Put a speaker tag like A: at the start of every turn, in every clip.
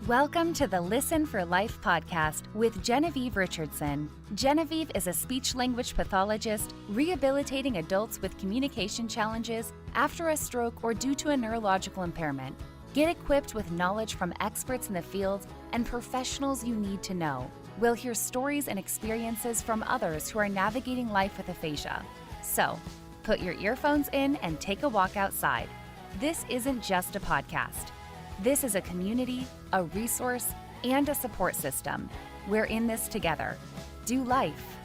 A: Welcome to the Listen for Life podcast with Genevieve Richardson. Genevieve is a speech-language pathologist rehabilitating adults with communication challenges after a stroke or due to a neurological impairment. Get equipped with knowledge from experts in the field and professionals you need to know. We'll hear stories and experiences from others who are navigating life with aphasia. So, put your earphones in and take a walk outside. This isn't just a podcast. This is a community, a resource, and a support system. We're in this together. Do life.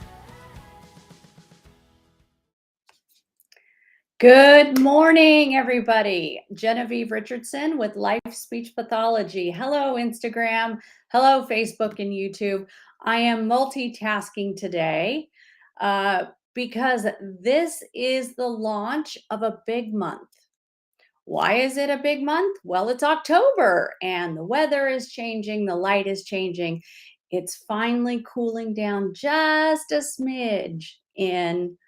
B: Good morning, everybody. Genevieve Richardson with Life Speech Pathology. Hello, Instagram. Hello, Facebook and YouTube. I am multitasking today because this is the launch of a big month. Why is it a big month? Well, it's October and the weather is changing, the light is changing. It's finally cooling down just a smidge in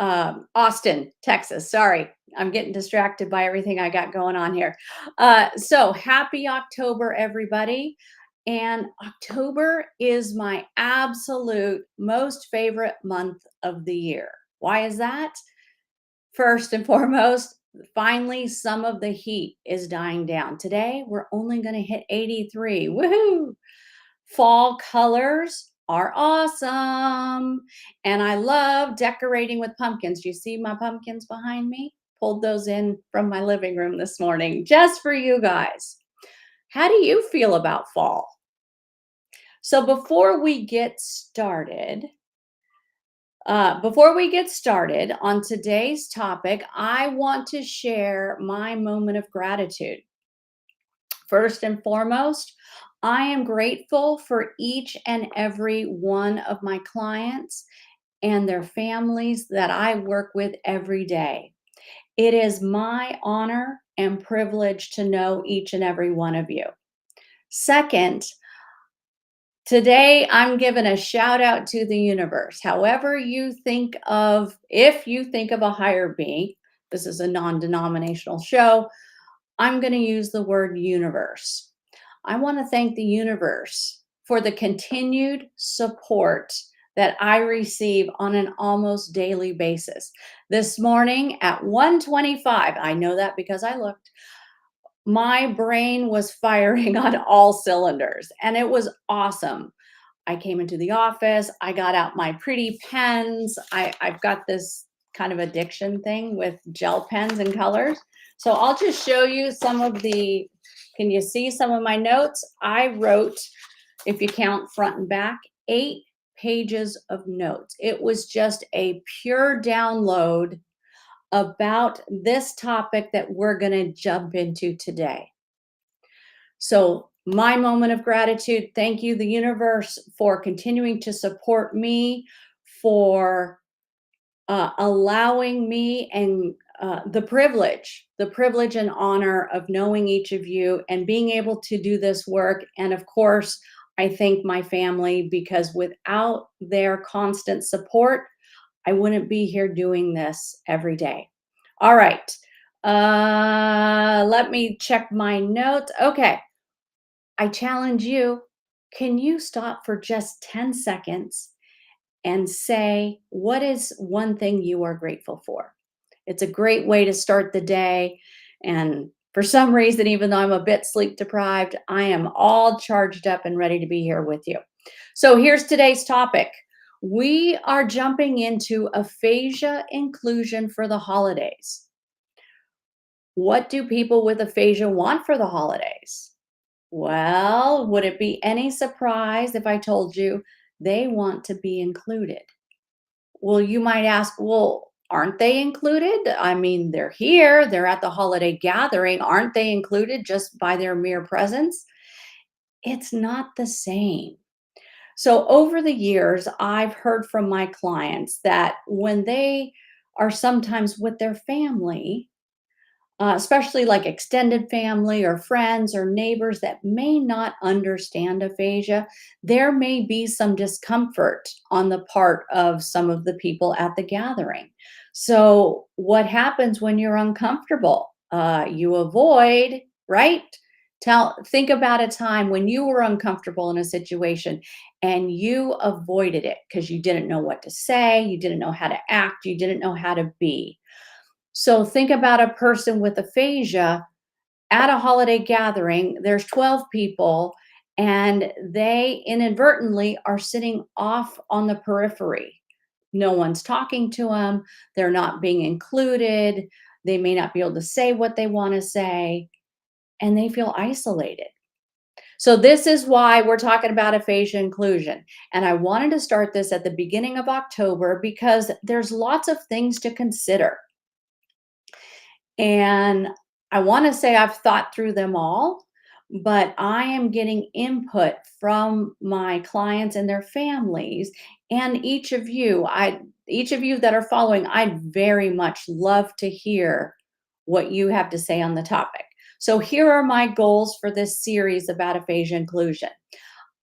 B: Austin, Texas. Sorry, I'm getting distracted by everything I got going on here. So happy October, everybody. And October is my absolute most favorite month of the year. Why is that? First and foremost, finally, some of the heat is dying down. Today, we're only going to hit 83. Woohoo! Fall colors are awesome. And I love decorating with pumpkins. Do you see my pumpkins behind me? Pulled those in from my living room this morning just for you guys. How do you feel about fall? So before we get started on today's topic, I want to share my moment of gratitude. First and foremost, I am grateful for each and every one of my clients and their families that I work with every day. It is my honor and privilege to know each and every one of you. Second, today I'm giving a shout out to the universe. However you think of, if you think of a higher being, this is a non-denominational show, I'm going to use the word universe. I want to thank the universe for the continued support that I receive on an almost daily basis. This morning at 1:25, I know that because I looked, my brain was firing on all cylinders and it was awesome. I came into the office, I got out my pretty pens. I've got this kind of addiction thing with gel pens and colors. So I'll just show you some of the, can you see some of my notes? I wrote, if you count front and back, 8 pages of notes. It was just a pure download about this topic that we're going to jump into today. So my moment of gratitude, thank you, the universe, for continuing to support me, for allowing me and the privilege and honor of knowing each of you and being able to do this work. And of course, I thank my family because without their constant support, I wouldn't be here doing this every day. All right. Let me check my notes. Okay. I challenge you. Can you stop for just 10 seconds and say, what is one thing you are grateful for? It's a great way to start the day. And for some reason, even though I'm a bit sleep deprived, I am all charged up and ready to be here with you. So here's today's topic. We are jumping into aphasia inclusion for the holidays. What do people with aphasia want for the holidays? Well, would it be any surprise if I told you they want to be included? Well, you might ask, well, aren't they included? I mean, they're here, they're at the holiday gathering. Aren't they included just by their mere presence? It's not the same. So over the years, I've heard from my clients that when they are sometimes with their family, especially like extended family or friends or neighbors that may not understand aphasia, there may be some discomfort on the part of some of the people at the gathering. So what happens when you're uncomfortable? You avoid, right? Think about a time when you were uncomfortable in a situation and you avoided it because you didn't know what to say, you didn't know how to act, you didn't know how to be. So think about a person with aphasia at a holiday gathering. There's 12 people and they inadvertently are sitting off on the periphery. No one's talking to them, they're not being included, they may not be able to say what they want to say, and they feel isolated. So this is why we're talking about aphasia inclusion. And I wanted to start this at the beginning of October because there's lots of things to consider. And I want to say I've thought through them all, but I am getting input from my clients and their families and each of you that are following, I'd very much love to hear what you have to say on the topic. So here are my goals for this series about aphasia inclusion.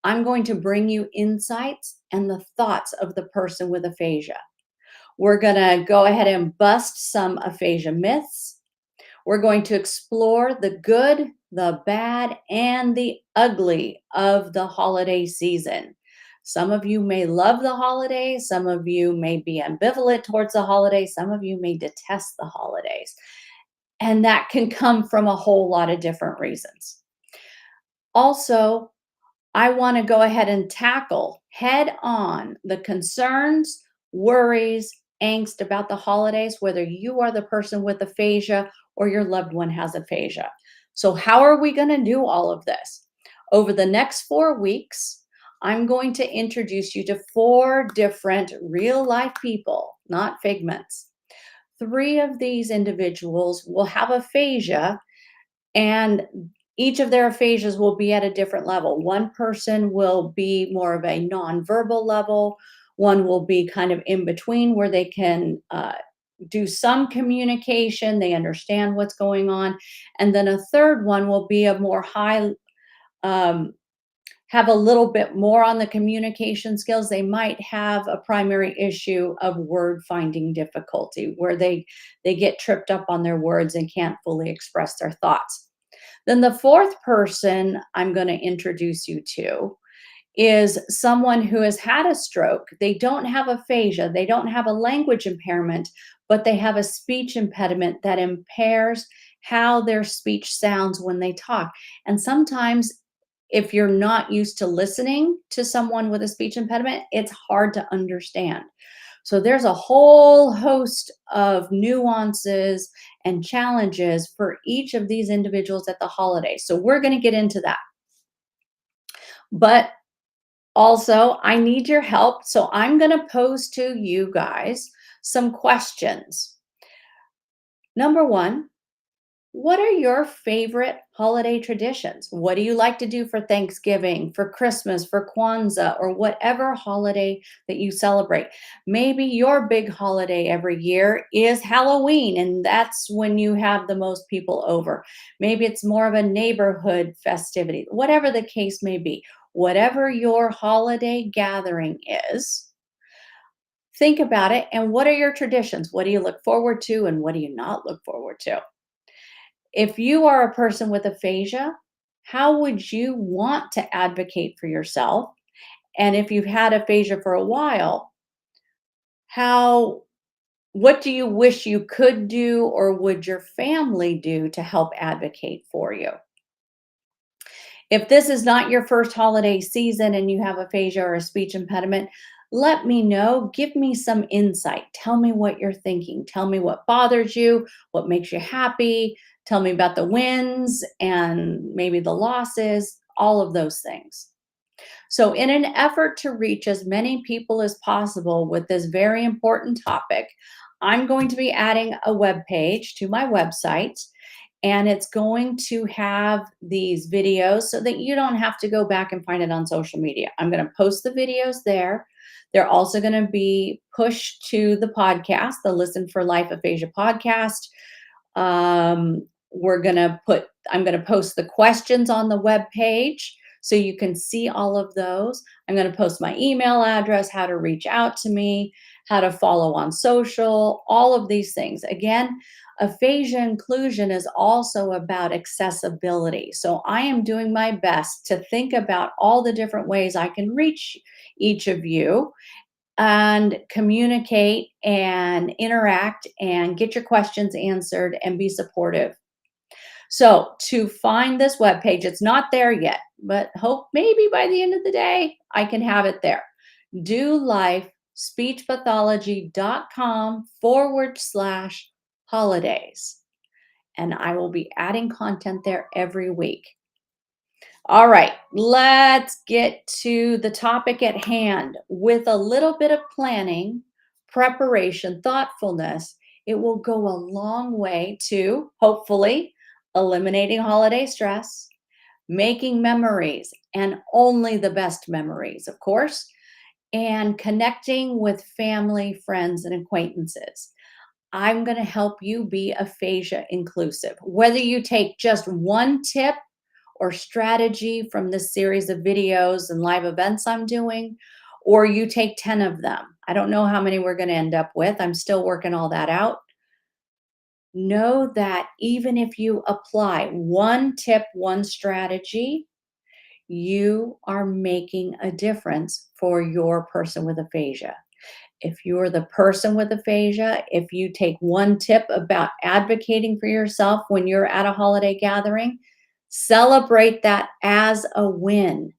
B: I'm going to bring you insights and the thoughts of the person with aphasia. We're going to go ahead and bust some aphasia myths. We're going to explore the good, the bad, and the ugly of the holiday season. Some of you may love the holidays. Some of you may be ambivalent towards the holidays. Some of you may detest the holidays. And that can come from a whole lot of different reasons. Also, I want to go ahead and tackle head on the concerns, worries, angst about the holidays, whether you are the person with aphasia or your loved one has aphasia. So, how are we going to do all of this? Over the next 4 weeks, I'm going to introduce you to 4 different real life people, not figments. 3 of these individuals will have aphasia, and each of their aphasias will be at a different level. One person will be more of a nonverbal level. One will be kind of in between where they can do some communication, they understand what's going on. And then a third one will be a more high, have a little bit more on the communication skills. They might have a primary issue of word finding difficulty where they get tripped up on their words and can't fully express their thoughts. Then the fourth person I'm going to introduce you to is someone who has had a stroke. They don't have aphasia, they don't have a language impairment, but they have a speech impediment that impairs how their speech sounds when they talk. And sometimes, if you're not used to listening to someone with a speech impediment, it's hard to understand. So there's a whole host of nuances and challenges for each of these individuals at the holidays. So we're going to get into that. But also, I need your help. So I'm going to pose to you guys some questions. Number 1, what are your favorite holiday traditions? What do you like to do for Thanksgiving, for Christmas, for Kwanzaa, or whatever holiday that you celebrate? Maybe your big holiday every year is Halloween, and that's when you have the most people over. Maybe it's more of a neighborhood festivity, whatever the case may be. Whatever your holiday gathering is, think about it. And what are your traditions? What do you look forward to, and what do you not look forward to? If you are a person with aphasia, how would you want to advocate for yourself? And if you've had aphasia for a while, what do you wish you could do or would your family do to help advocate for you? If this is not your first holiday season and you have aphasia or a speech impediment, let me know. Give me some insight. Tell me what you're thinking. Tell me what bothers you, what makes you happy. Tell me about the wins and maybe the losses, all of those things. So, in an effort to reach as many people as possible with this very important topic, I'm going to be adding a web page to my website, and it's going to have these videos so that you don't have to go back and find it on social media. I'm going to post the videos there. They're also going to be pushed to the podcast, the Listen for Life Aphasia podcast. I'm going to post the questions on the web page so you can see all of those. I'm going to post my email address, how to reach out to me, how to follow on social, all of these things. Again, aphasia inclusion is also about accessibility. So I am doing my best to think about all the different ways I can reach each of you and communicate and interact and get your questions answered and be supportive. So to find this webpage, it's not there yet, but hope maybe by the end of the day, I can have it there. DoLifeSpeechPathology.com/holidays. And I will be adding content there every week. All right, let's get to the topic at hand. With a little bit of planning, preparation, thoughtfulness, it will go a long way to hopefully eliminating holiday stress, making memories, and only the best memories, of course, and connecting with family, friends, and acquaintances. I'm going to help you be aphasia inclusive. Whether you take just one tip or strategy from this series of videos and live events I'm doing, or you take 10 of them. I don't know how many we're going to end up with. I'm still working all that out. Know that even if you apply one tip, one strategy, you are making a difference for your person with aphasia. If you're the person with aphasia, if you take one tip about advocating for yourself when you're at a holiday gathering, celebrate that as a win.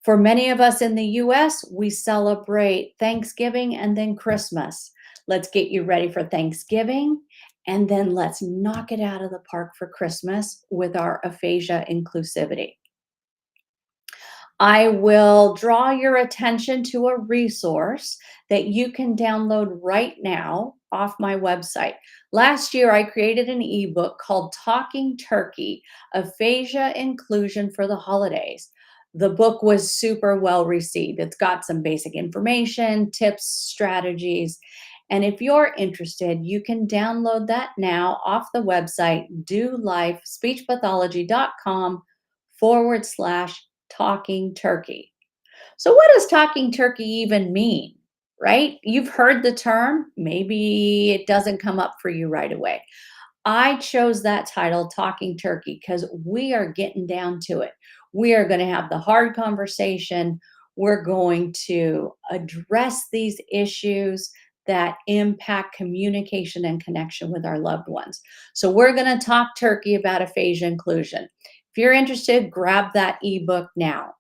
B: For many of us in the US, we celebrate Thanksgiving and then Christmas. Let's get you ready for Thanksgiving, and then let's knock it out of the park for Christmas with our aphasia inclusivity. I will draw your attention to a resource that you can download right now off my website. Last year, I created an ebook called Talking Turkey, Aphasia Inclusion for the Holidays. The book was super well received. It's got some basic information, tips, strategies. And if you're interested, you can download that now off the website, DoLifeSpeechPathology.com/talking turkey. So, what does talking turkey even mean? Right? You've heard the term. Maybe it doesn't come up for you right away. I chose that title, Talking Turkey, because we are getting down to it. We are going to have the hard conversation. We're going to address these issues that impact communication and connection with our loved ones. So, we're going to talk turkey about aphasia inclusion. If you're interested, grab that ebook now.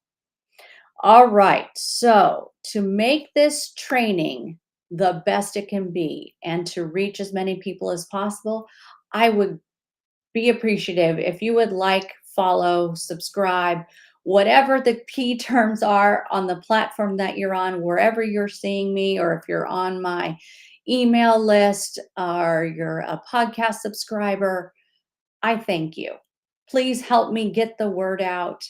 B: All right, so to make this training the best it can be and to reach as many people as possible, I would be appreciative if you would like, follow, subscribe, whatever the key terms are on the platform that you're on, wherever you're seeing me, or if you're on my email list or you're a podcast subscriber, I thank you. Please help me get the word out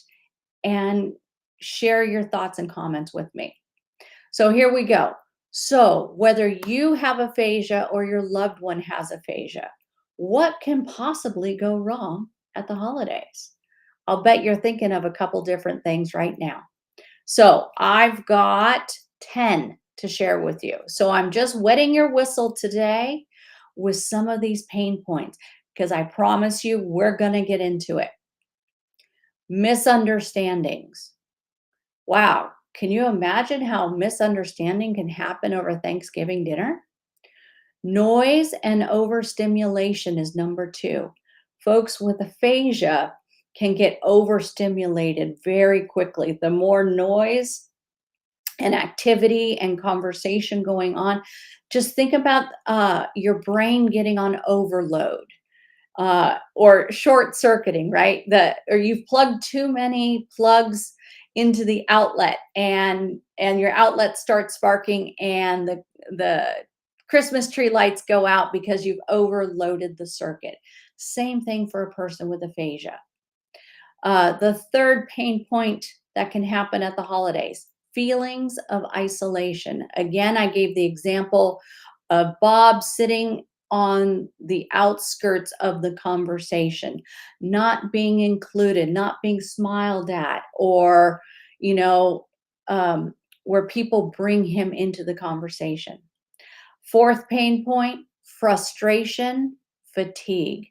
B: and share your thoughts and comments with me. So here we go. So whether you have aphasia or your loved one has aphasia, what can possibly go wrong at the holidays? I'll bet you're thinking of a couple different things right now. So I've got 10 to share with you. So I'm just wetting your whistle today with some of these pain points because I promise you we're going to get into it. Misunderstandings. Wow, can you imagine how misunderstanding can happen over Thanksgiving dinner? Noise and overstimulation is number 2. Folks with aphasia can get overstimulated very quickly. The more noise and activity and conversation going on, just think about your brain getting on overload. Or short circuiting, right? Or you've plugged too many plugs into the outlet, and your outlet starts sparking, and the Christmas tree lights go out because you've overloaded the circuit. Same thing for a person with aphasia. The third pain point that can happen at the holidays: feelings of isolation. Again, I gave the example of Bob sitting on the outskirts of the conversation, not being included, not being smiled at, or, you know, where people bring him into the conversation. Fourth pain point, frustration, fatigue.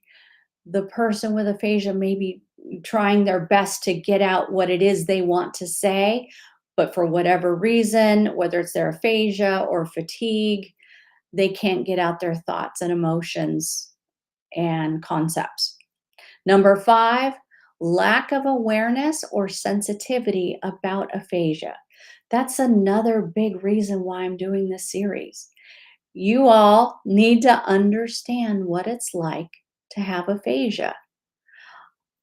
B: The person with aphasia may be trying their best to get out what it is they want to say, but for whatever reason, whether it's their aphasia or fatigue, they can't get out their thoughts and emotions and concepts. Number five, lack of awareness or sensitivity about aphasia. That's another big reason why I'm doing this series. You all need to understand what it's like to have aphasia.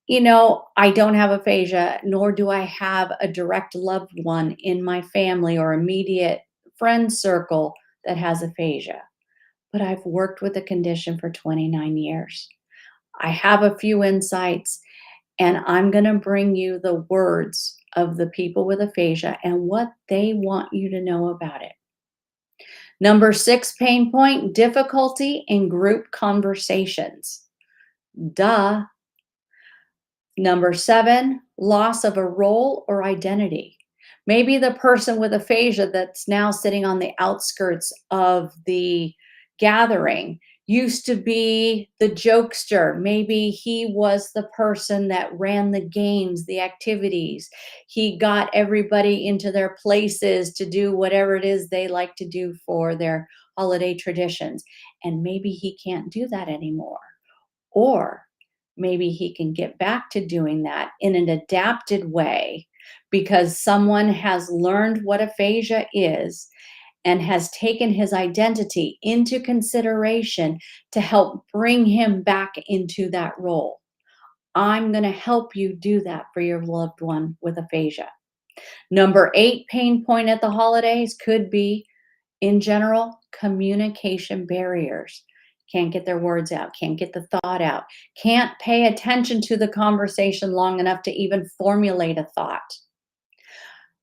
B: I don't have aphasia, nor do I have a direct loved one in my family or immediate friend circle that has aphasia, but I've worked with the condition for 29 years. I have a few insights, and I'm going to bring you the words of the people with aphasia and what they want you to know about it. Number six pain point, difficulty in group conversations. Duh. Number seven, loss of a role or identity. Maybe the person with aphasia that's now sitting on the outskirts of the gathering used to be the jokester. Maybe he was the person that ran the games, the activities. He got everybody into their places to do whatever it is they like to do for their holiday traditions. And maybe he can't do that anymore. Or maybe he can get back to doing that in an adapted way because someone has learned what aphasia is and has taken his identity into consideration to help bring him back into that role. I'm going to help you do that for your loved one with aphasia. Number eight pain point at the holidays could be, in general, communication barriers. Can't get their words out, can't get the thought out, can't pay attention to the conversation long enough to even formulate a thought.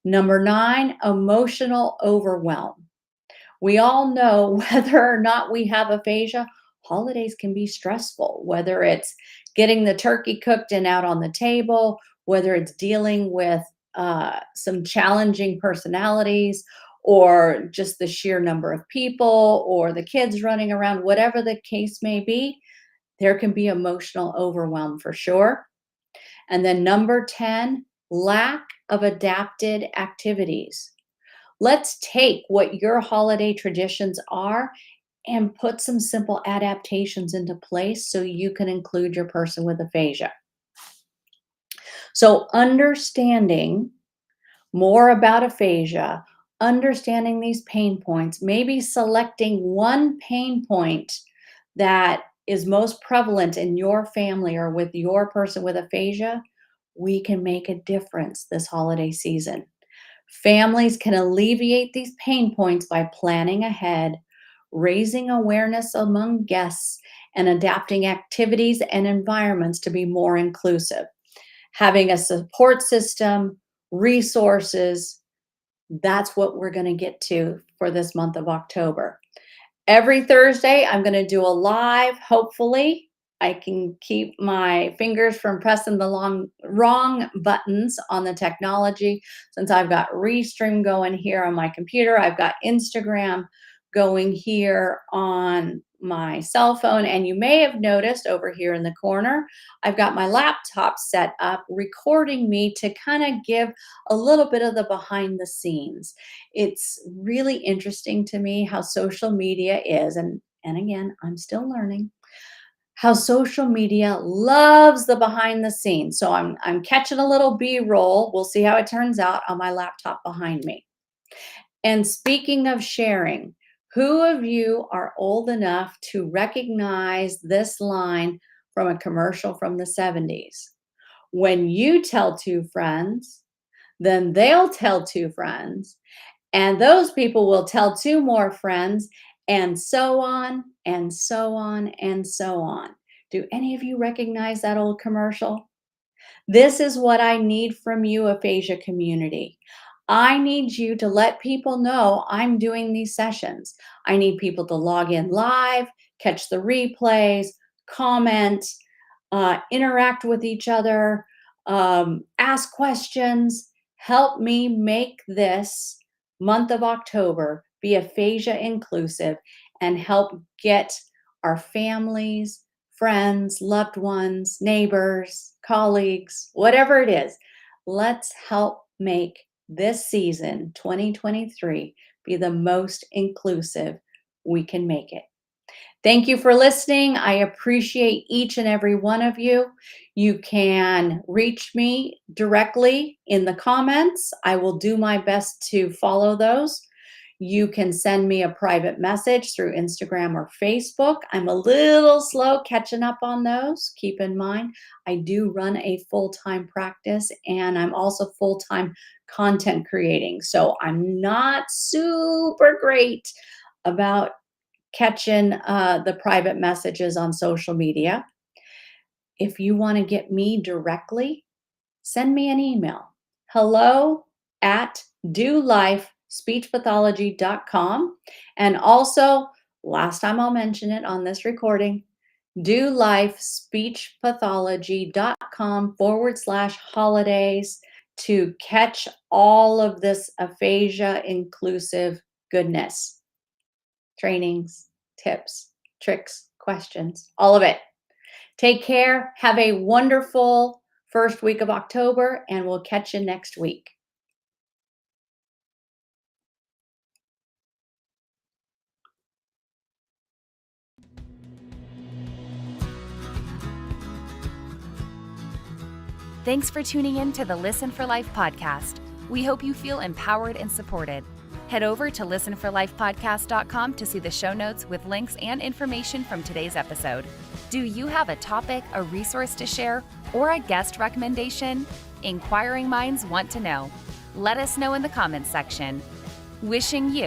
B: Number nine, emotional overwhelm. We all know whether or not we have aphasia, holidays can be stressful, whether it's getting the turkey cooked and out on the table, whether it's dealing with some challenging personalities, or just the sheer number of people, or the kids running around, whatever the case may be, there can be emotional overwhelm for sure. And then number 10, lack of adapted activities. Let's take what your holiday traditions are and put some simple adaptations into place so you can include your person with aphasia. So, understanding more about aphasia, understanding these pain points, maybe selecting one pain point that is most prevalent in your family or with your person with aphasia, we can make a difference this holiday season. Families can alleviate these pain points by planning ahead, raising awareness among guests, and adapting activities and environments to be more inclusive. Having a support system, resources, that's what we're going to get to for this month of October. Every Thursday, I'm going to do a live. Hopefully, I can keep my fingers from pressing the wrong buttons on the technology since I've got Restream going here on my computer. I've got Instagram going here on my cell phone. And you may have noticed over here in the corner, I've got my laptop set up recording me to kind of give a little bit of the behind the scenes. It's really interesting to me how social media is, and again, I'm still learning how social media loves the behind the scenes. So I'm catching a little B-roll. We'll see how it turns out on my laptop behind me. And speaking of sharing, who of you are old enough to recognize this line from a commercial from the 70s? When you tell two friends, then they'll tell two friends, and those people will tell two more friends, and so on, and so on, and so on. Do any of you recognize that old commercial? This is what I need from you, aphasia community. I need you to let people know I'm doing these sessions. I need people to log in live, catch the replays, comment, interact with each other, ask questions. Help me make this month of October be aphasia inclusive and help get our families, friends, loved ones, neighbors, colleagues, whatever it is. Let's help make this season, 2023, be the most inclusive we can make it. Thank you for listening. I appreciate each and every one of you. You can reach me directly in the comments. I will do my best to follow those. You can send me a private message through Instagram or Facebook. I'm a little slow catching up on those. Keep in mind, I do run a full-time practice and I'm also full-time content creating. So I'm not super great about catching the private messages on social media. If you want to get me directly, send me an email. hello@dolifespeechpathology.com. And also, last time I'll mention it on this recording, dolifespeechpathology.com/holidays to catch all of this aphasia inclusive goodness. Trainings, tips, tricks, questions, all of it. Take care. Have a wonderful first week of October, and we'll catch you next week.
A: Thanks for tuning in to the Listen for Life podcast. We hope you feel empowered and supported. Head over to listenforlifepodcast.com to see the show notes with links and information from today's episode. Do you have a topic, a resource to share, or a guest recommendation? Inquiring minds want to know. Let us know in the comments section. Wishing you